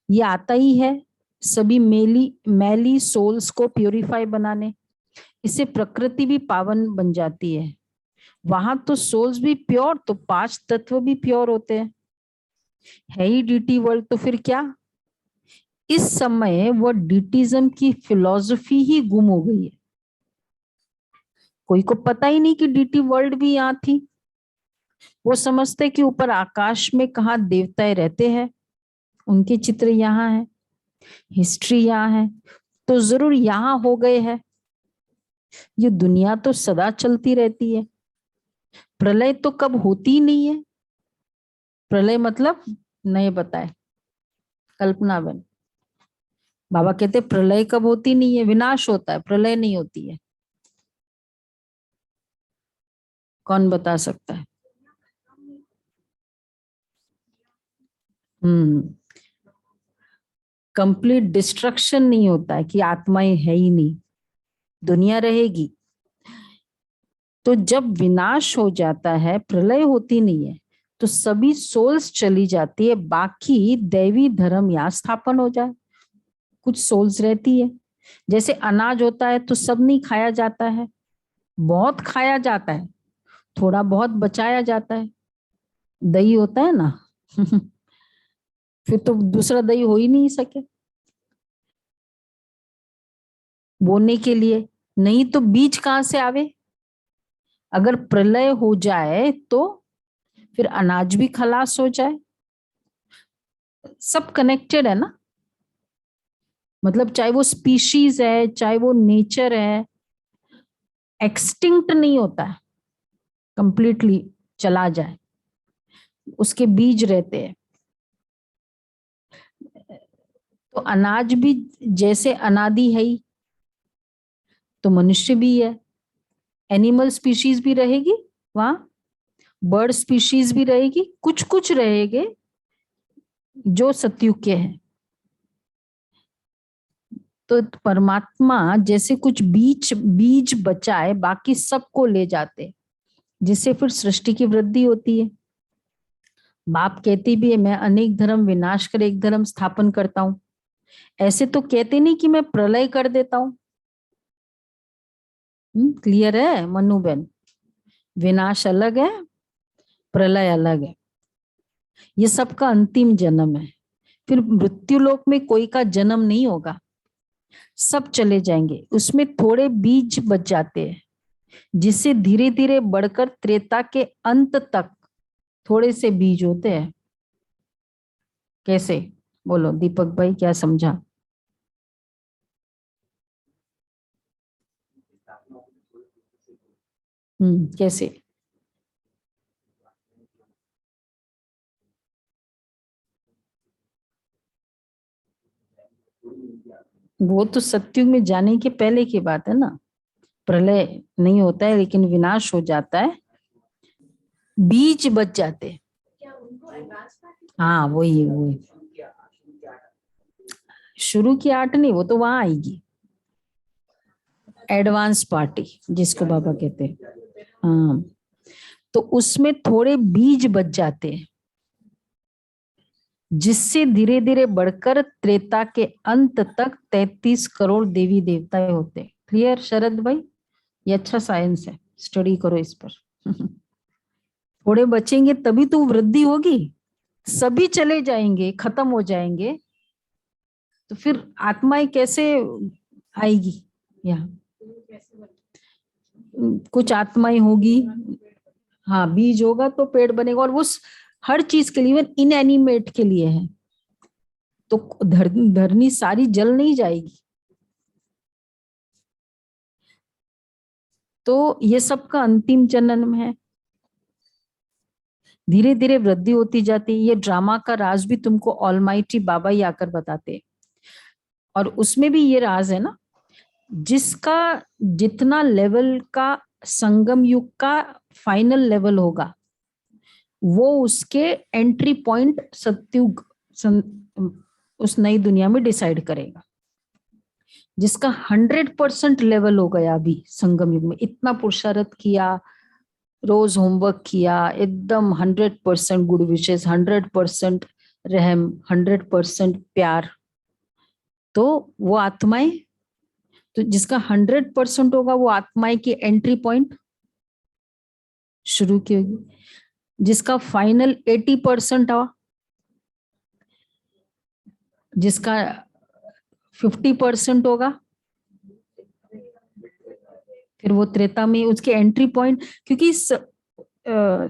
ये आता ही है सभी मैली सोल्स को प्यूरिफाई बनाने। इससे प्रकृति भी पावन बन जाती है। वहां तो सोल्स भी प्योर, तो 5 तत्व भी प्योर होते हैं। है ही डीटी वर्ल्ड, तो फिर क्या? इस समय वो डीटिज्म की फिलॉसफी ही गुम हो गई है। कोई को पता ही नहीं कि डीटी वर्ल्ड भी यहाँ थी। वो समझते कि ऊपर आकाश में कहाँ देवताएं रहते हैं, उनके चित्र यहाँ है, हिस्ट्री यहाँ है, तो जरूर यहाँ हो गए हैं। ये दुनिया तो सदा चलती रहती है, प्रलय तो कब होती ही नहीं है। प्रलय मतलब नहीं बताए, कल्पना बन। बाबा कहते प्रलय कब होती नहीं है, विनाश होता है, प्रलय नहीं होती है। कौन बता सकता है? कंप्लीट डिस्ट्रक्शन नहीं होता है कि आत्माएं है ही नहीं, दुनिया रहेगी। तो जब विनाश हो जाता है, प्रलय होती नहीं है, तो सभी सोल्स चली जाती है, बाकी दैवी धर्म यहाँ स्थापन हो जाए। कुछ सोल्स रहती है, जैसे अनाज होता है तो सब नहीं खाया जाता है, बहुत खाया जाता है, थोड़ा बहुत बचाया जाता है। दही होता है ना फिर तो दूसरा दही हो ही नहीं सके बोने के लिए, नहीं तो बीज कहाँ से आवे? अगर प्रलय हो जाए तो फिर अनाज भी खलास हो जाए। सब कनेक्टेड है ना, मतलब चाहे वो स्पीशीज है, चाहे वो नेचर है, एक्सटिंक्ट नहीं होता है कंप्लीटली चला जाए, उसके बीज रहते हैं। तो अनाज भी जैसे अनादि है ही, तो मनुष्य भी है। एनिमल स्पीशीज भी रहेगी वहां, बर्ड स्पीशीज भी रहेगी, कुछ कुछ रहेंगे जो सतयुग के हैं। तो परमात्मा जैसे कुछ बीज बीज बचाए, बाकी सबको ले जाते, जिससे फिर सृष्टि की वृद्धि होती है। बाप कहती भी है, मैं अनेक धर्म विनाश कर एक धर्म स्थापन करता हूं। ऐसे तो कहते नहीं कि मैं प्रलय कर देता हूं। क्लियर है मनु बेन? विनाश अलग है, प्रलय अलग है। ये सबका अंतिम जन्म है। फिर मृत्यु लोक में कोई का जन्म नहीं होगा, सब चले जाएंगे। उसमें थोड़े बीज बच जाते हैं, जिससे धीरे धीरे बढ़कर त्रेता के अंत तक थोड़े से बीज होते हैं। कैसे? बोलो दीपक भाई, क्या समझा? कैसे? वो तो सत्युग में जाने के पहले की बात है ना। प्रलय नहीं होता है, लेकिन विनाश हो जाता है, बीज बच जाते हैं। हाँ वही वही, शुरू की 8 नहीं, वो तो वहां आएगी, एडवांस पार्टी जिसको बाबा कहते हैं। हाँ, तो उसमें थोड़े बीज बच जाते हैं, जिससे धीरे धीरे बढ़कर त्रेता के अंत तक 33 करोड़ देवी देवता होते हैं। क्लियर शरद भाई? ये अच्छा साइंस है, स्टडी करो इस पर थोड़े बचेंगे तभी तो वृद्धि होगी। सभी चले जाएंगे, खत्म हो जाएंगे, तो फिर आत्माएं कैसे आएगी यहाँ? कुछ आत्माएं होगी, हाँ बीज होगा तो पेड़ बनेगा, और वो हर चीज के लिए, इनएनिमेट के लिए है। तो धरनी सारी जल नहीं जाएगी। तो ये सबका अंतिम जन्म है, धीरे धीरे वृद्धि होती जाती है। ये ड्रामा का राज भी तुमको ऑलमाइटी बाबा ही आकर बताते, और उसमें भी ये राज है ना, जिसका जितना लेवल का संगम युग का फाइनल लेवल होगा, वो उसके एंट्री पॉइंट सत्युग उस नई दुनिया में डिसाइड करेगा। जिसका 100% लेवल हो गया अभी संगम युग में, इतना पुरुषार्थ किया, रोज होमवर्क किया, एकदम 100% गुड विशेष, 100% रहम, 100% प्यार, तो वो आत्माएं तो जिसका 100% होगा वो आत्माएं की एंट्री पॉइंट शुरू की होगी, जिसका फाइनल 80% हुआ, जिसका 50% होगा फिर वो त्रेता में उसके एंट्री पॉइंट, क्योंकि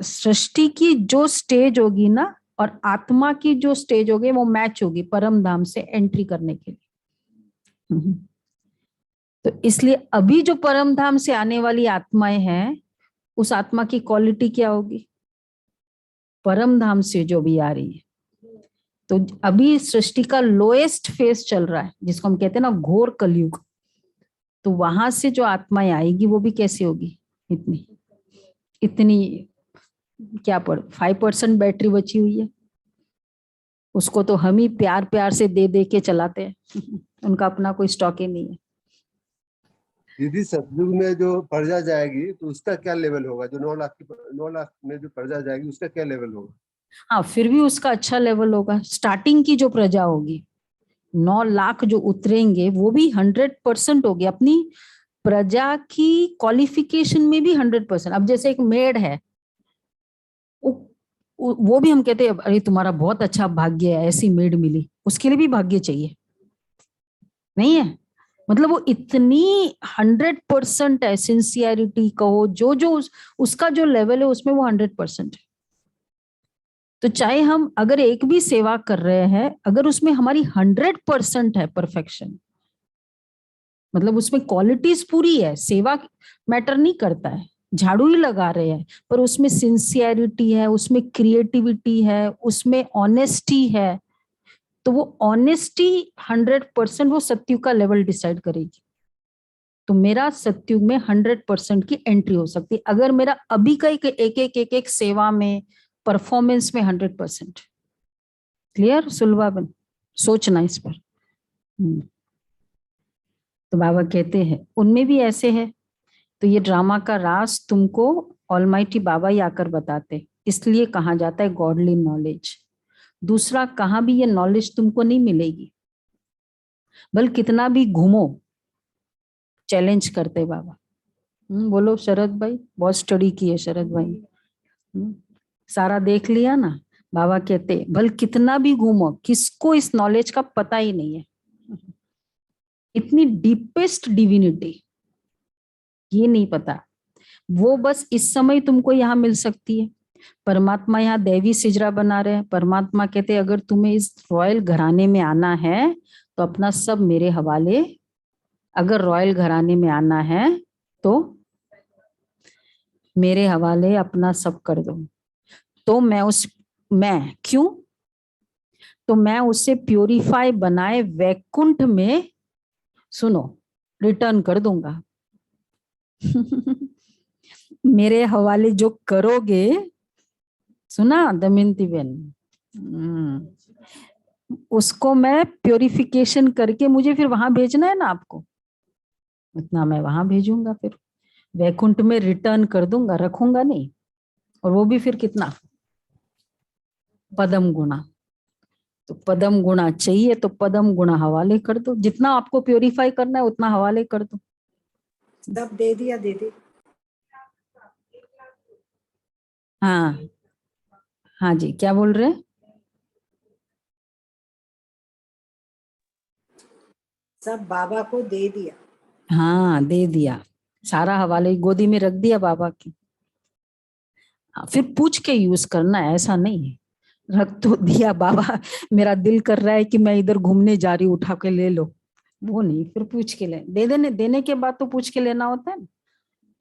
सृष्टि की जो स्टेज होगी ना और आत्मा की जो स्टेज होगी वो मैच होगी परम धाम से एंट्री करने के लिए। तो इसलिए अभी जो परम धाम से आने वाली आत्माएं हैं उस आत्मा की क्वालिटी क्या होगी, परम धाम से जो भी आ रही है। तो अभी सृष्टि का लोएस्ट फेज चल रहा है जिसको हम कहते हैं ना घोर कलयुग, तो वहां से जो आत्माएं आएगी वो भी कैसी होगी, इतनी इतनी क्या 5% बैटरी बची हुई है, उसको तो हम ही प्यार प्यार से दे दे के चलाते हैं। उनका अपना कोई स्टॉक ही नहीं है। दीदी सतयुग में जो प्रजा जाएगी तो उसका क्या लेवल होगा, जो 9 लाख में जो प्रजा जाएगी उसका क्या लेवल होगा? हाँ फिर भी उसका अच्छा लेवल होगा। स्टार्टिंग की जो प्रजा होगी 9 लाख जो उतरेंगे वो भी 100% होगी, अपनी प्रजा की क्वालिफिकेशन में भी 100%। अब जैसे एक मेड है, वो भी हम कहते हैं अरे तुम्हारा बहुत अच्छा भाग्य है, ऐसी मेड मिली, उसके लिए भी भाग्य चाहिए नहीं है। मतलब वो इतनी 100% है, सिंसियरिटी कहो जो जो उसका जो लेवल है उसमें वो 100% है। तो चाहे हम अगर एक भी सेवा कर रहे हैं, अगर उसमें हमारी 100% है परफेक्शन, मतलब उसमें क्वालिटीज पूरी है, सेवा मैटर नहीं करता है, झाड़ू ही लगा रहे हैं पर उसमें सिंसियरिटी है, उसमें क्रिएटिविटी है, उसमें ऑनेस्टी है, तो वो ऑनेस्टी 100% वो सत्युग का लेवल डिसाइड करेगी। तो मेरा सत्युग में 100% की एंट्री हो सकती है अगर मेरा अभी का एक सेवा में परफॉर्मेंस में 100%। क्लियर सुलभाबन, सोचना इस पर। तो बाबा कहते हैं उनमें भी ऐसे है। तो ये ड्रामा का राज तुमको ऑलमाइटी बाबा ही आकर बताते, इसलिए कहा जाता है गॉडली नॉलेज। दूसरा कहाँ भी ये नॉलेज तुमको नहीं मिलेगी, बल्कि कितना भी घूमो चैलेंज करते बाबा। बोलो शरद भाई, बहुत स्टडी की है शरद भाई। सारा देख लिया ना। बाबा कहते भल कितना भी घूमो, किसको इस नॉलेज का पता ही नहीं है, इतनी डीपेस्ट डिविनिटी ये नहीं पता। वो बस इस समय तुमको यहाँ मिल सकती है। परमात्मा यहाँ दैवी सिजरा बना रहे हैं। परमात्मा कहते अगर तुम्हें इस रॉयल घराने में आना है तो अपना सब मेरे हवाले, अगर रॉयल घराने में आना है तो मेरे हवाले अपना सब कर दो। तो मैं क्यों, तो मैं उसे प्योरीफाई बनाए वैकुंठ में सुनो रिटर्न कर दूंगा। मेरे हवाले जो करोगे, सुना दमयंती बहन, उसको मैं प्योरिफिकेशन करके मुझे फिर वहां भेजना है ना आपको, इतना मैं वहां भेजूंगा, फिर वैकुंठ में रिटर्न कर दूंगा, रखूंगा नहीं। और वो भी फिर कितना, पदम गुणा। तो पदम गुणा चाहिए तो पदम गुणा हवाले कर दो, जितना आपको प्योरीफाई करना है उतना हवाले कर दो। सब दे दिया दीदी। हाँ हाँ जी, क्या बोल रहे हैं? सब बाबा को दे दिया। हाँ दे दिया, सारा हवाले गोदी में रख दिया बाबा की। हाँ, फिर पूछ के यूज करना, ऐसा नहीं है रख तो दिया बाबा मेरा दिल कर रहा है कि मैं इधर घूमने जा रही हूँ, उठा के ले लो, वो नहीं, फिर पूछ के ले दे देने, देने के बाद तो पूछ के लेना होता है ना,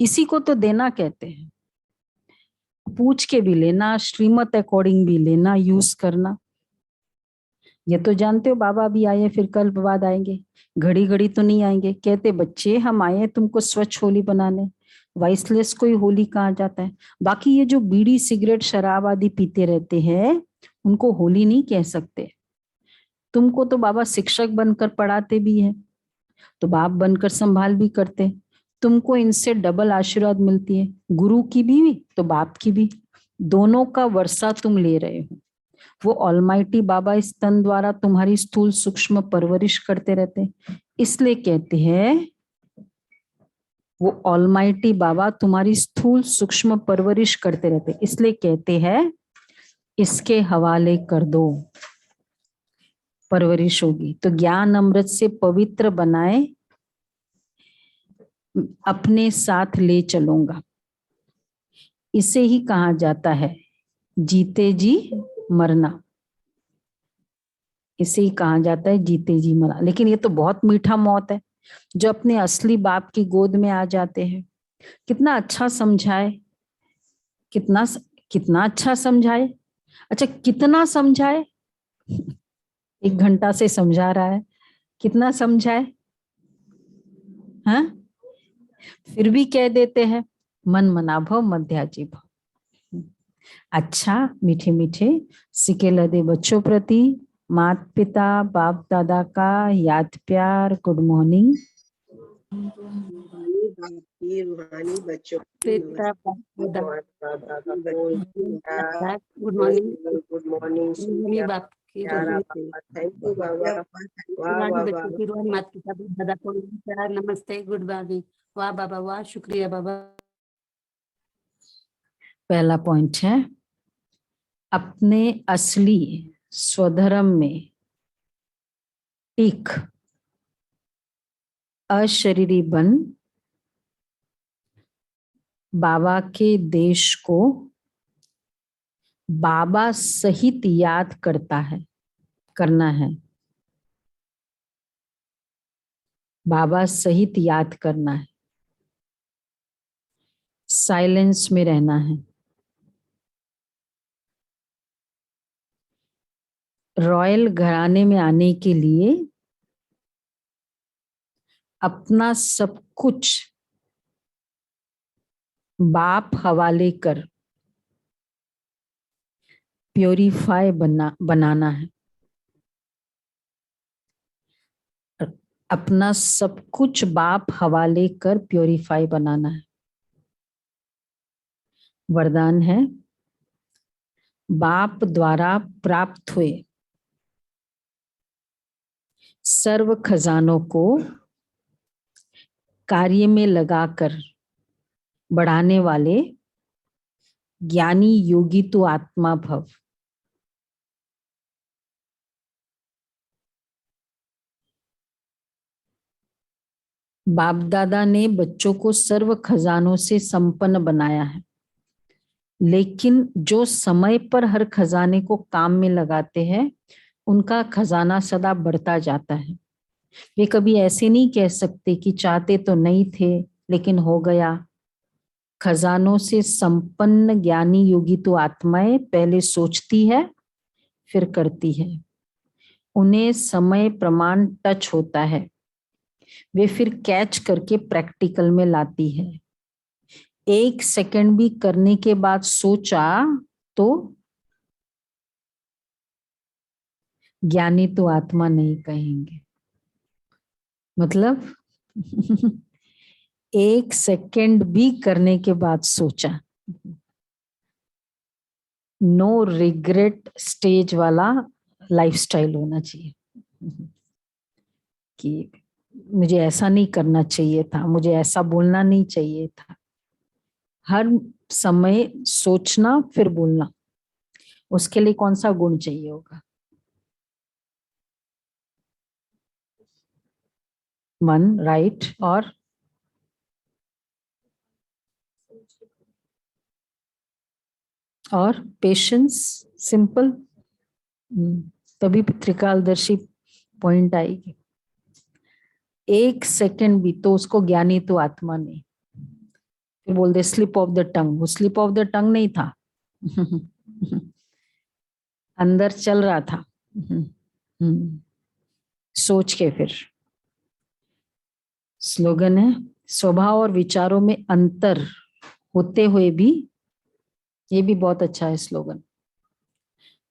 इसी को तो देना कहते हैं। पूछ के भी लेना, श्रीमत अकॉर्डिंग भी लेना, यूज करना। ये तो जानते हो बाबा भी आए फिर कल बाद आएंगे, घड़ी घड़ी तो नहीं आएंगे। कहते बच्चे हम आए तुमको स्वच्छ होली बनाने, वाइसलेस कोई होली कहा जाता है। बाकी ये जो बीड़ी सिगरेट शराब आदि पीते रहते हैं उनको होली नहीं कह सकते। तुमको तो बाबा शिक्षक बनकर पढ़ाते भी है, तो बाप बनकर संभाल भी करते, तुमको इनसे डबल आशीर्वाद मिलती है, गुरु की भी तो बाप की भी, दोनों का वर्षा तुम ले रहे हो। वो ऑलमाइटी बाबा इस तन द्वारा तुम्हारी स्थूल सूक्ष्म परवरिश करते रहते, इसलिए कहते हैं वो ऑलमाइटी बाबा तुम्हारी स्थूल सूक्ष्म परवरिश करते रहते, इसलिए कहते हैं इसके हवाले कर दो, परवरिश होगी। तो ज्ञान अमृत से पवित्र बनाए अपने साथ ले चलूंगा, इसे ही कहा जाता है जीते जी मरना, इसे ही कहा जाता है जीते जी मरना। लेकिन ये तो बहुत मीठा मौत है, जो अपने असली बाप की गोद में आ जाते हैं। कितना अच्छा समझाए, कितना कितना अच्छा समझाए। अच्छा कितना समझाए, 1 घंटा से समझा रहा है, कितना समझाए, हाँ? फिर भी कह देते हैं मन मना भव मध्याजी भव। अच्छा मीठे मीठे सिके लदे बच्चों प्रति माता पिता बाप दादा का याद प्यार, गुड मॉर्निंग। रूहानी बच्चों गुड मॉर्निंग। Good morning. रूहानी बाप की थैंक यू बाबा। वाह रूहानी बाबा, बच्चों की रूहानी माता पिता दादा को नमस्कार, नमस्ते, गुड मॉर्निंग। वाह बाबा वाह, शुक्रिया बाबा। पहला पॉइंट है अपने असली स्वधर्म में टिक अशरीरी बन बाबा के देश को बाबा सहित याद करना है, बाबा सहित याद करना है, साइलेंस में रहना है। रॉयल घराने में आने के लिए अपना सब कुछ बाप हवाले कर प्योरीफाई बनाना है, अपना सब कुछ बाप हवाले कर प्योरीफाई बनाना है। वरदान है बाप द्वारा प्राप्त हुए सर्व खजानों को कार्य में लगाकर बढ़ाने वाले ज्ञानी योगी तो आत्मा भव। बाप दादा ने बच्चों को सर्व खजानों से संपन्न बनाया है, लेकिन जो समय पर हर खजाने को काम में लगाते हैं उनका खजाना सदा बढ़ता जाता है। वे कभी ऐसे नहीं कह सकते कि चाहते तो नहीं थे लेकिन हो गया। खजानों से संपन्न ज्ञानी योगी तो आत्माएं पहले सोचती है फिर करती है, उन्हें समय प्रमाण टच होता है, वे फिर कैच करके प्रैक्टिकल में लाती है। 1 सेकंड भी करने के बाद सोचा तो ज्ञानी तो आत्मा नहीं कहेंगे। मतलब 1 सेकंड भी करने के बाद सोचा, नो रिग्रेट स्टेज वाला लाइफस्टाइल होना चाहिए कि मुझे ऐसा नहीं करना चाहिए था, मुझे ऐसा बोलना नहीं चाहिए था। हर समय सोचना फिर बोलना, उसके लिए कौन सा गुण चाहिए होगा? 1 राइट और पेशेंस, सिंपल। तभी त्रिकालदर्शी पॉइंट आएगी। 1 सेकंड भी तो उसको ज्ञानी तो आत्मा नहीं। फिर बोल दे स्लिप ऑफ द टंग, वो स्लिप ऑफ द टंग नहीं था अंदर चल रहा था। सोच के फिर स्लोगन है स्वभाव और विचारों में अंतर होते हुए भी, ये भी बहुत अच्छा है स्लोगन,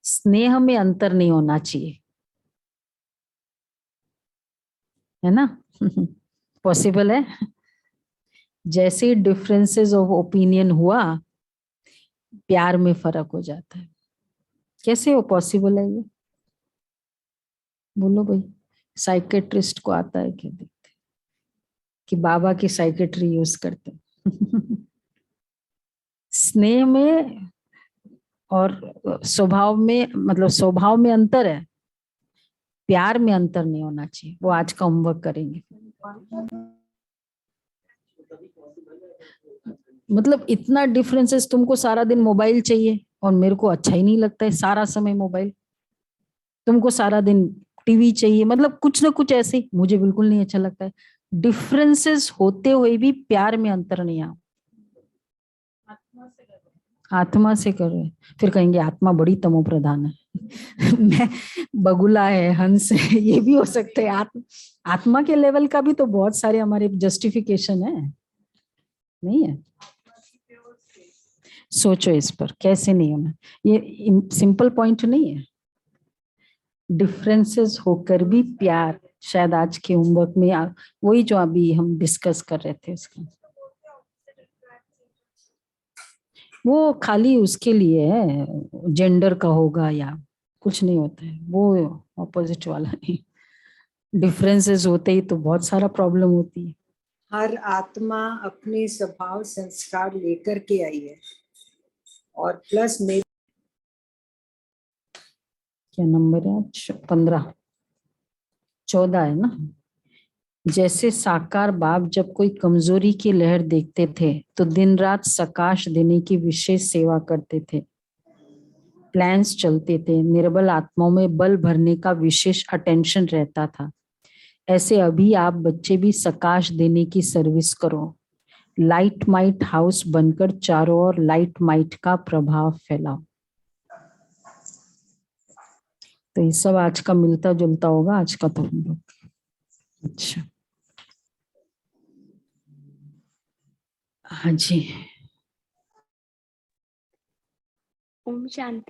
स्नेह में अंतर नहीं होना चाहिए, है ना? पॉसिबल है? जैसे डिफरेंसेस ऑफ ओपिनियन हुआ प्यार में फर्क हो जाता है। कैसे वो पॉसिबल है ये? बोलो भाई, साइकेट्रिस्ट को आता है क्या? देखते कि बाबा की साइकेट्री यूज करते स्नेह में और स्वभाव में, मतलब स्वभाव में अंतर है, प्यार में अंतर नहीं होना चाहिए। वो आज का होमवर्क करेंगे। मतलब इतना डिफरेंसेस, तुमको सारा दिन मोबाइल चाहिए और मेरे को अच्छा ही नहीं लगता है सारा समय मोबाइल। तुमको सारा दिन टीवी चाहिए, मतलब कुछ ना कुछ ऐसे, मुझे बिल्कुल नहीं अच्छा लगता है। डिफरेंसेस होते हुए भी प्यार में अंतर नहीं आ। आत्मा से करो, फिर कहेंगे आत्मा बड़ी तमो प्रधान है मैं बगुला है, हंस है, ये भी हो सकते हैं। आत्मा के लेवल का भी तो बहुत सारे हमारे जस्टिफिकेशन है, नहीं है? सोचो इस पर, कैसे नहीं होना। ये सिंपल पॉइंट नहीं है। डिफरेंसेस होकर भी प्यार, शायद आज के होमवर्क में वही जो अभी हम डिस्कस कर रहे थे उसका, वो खाली उसके लिए है, जेंडर का होगा या कुछ नहीं होता है, वो ऑपोजिट वाला नहीं। डिफरेंसेस होते ही तो बहुत सारा प्रॉब्लम होती है। हर आत्मा अपने स्वभाव संस्कार लेकर के आई है, और प्लस में क्या नंबर है? 15 14 है ना। जैसे साकार बाप जब कोई कमजोरी की लहर देखते थे तो दिन रात सकाश देने की विशेष सेवा करते थे। प्लान्स चलते थे, निर्बल आत्माओं में बल भरने का विशेष अटेंशन रहता था। ऐसे अभी आप बच्चे भी सकाश देने की सर्विस करो। लाइट माइट हाउस बनकर चारों ओर लाइट माइट का प्रभाव फैलाओ। तो ये सब आज का मिलता जुलता होगा आज का तो हम लोग। अच्छा, हाँ जी। ओम शांति।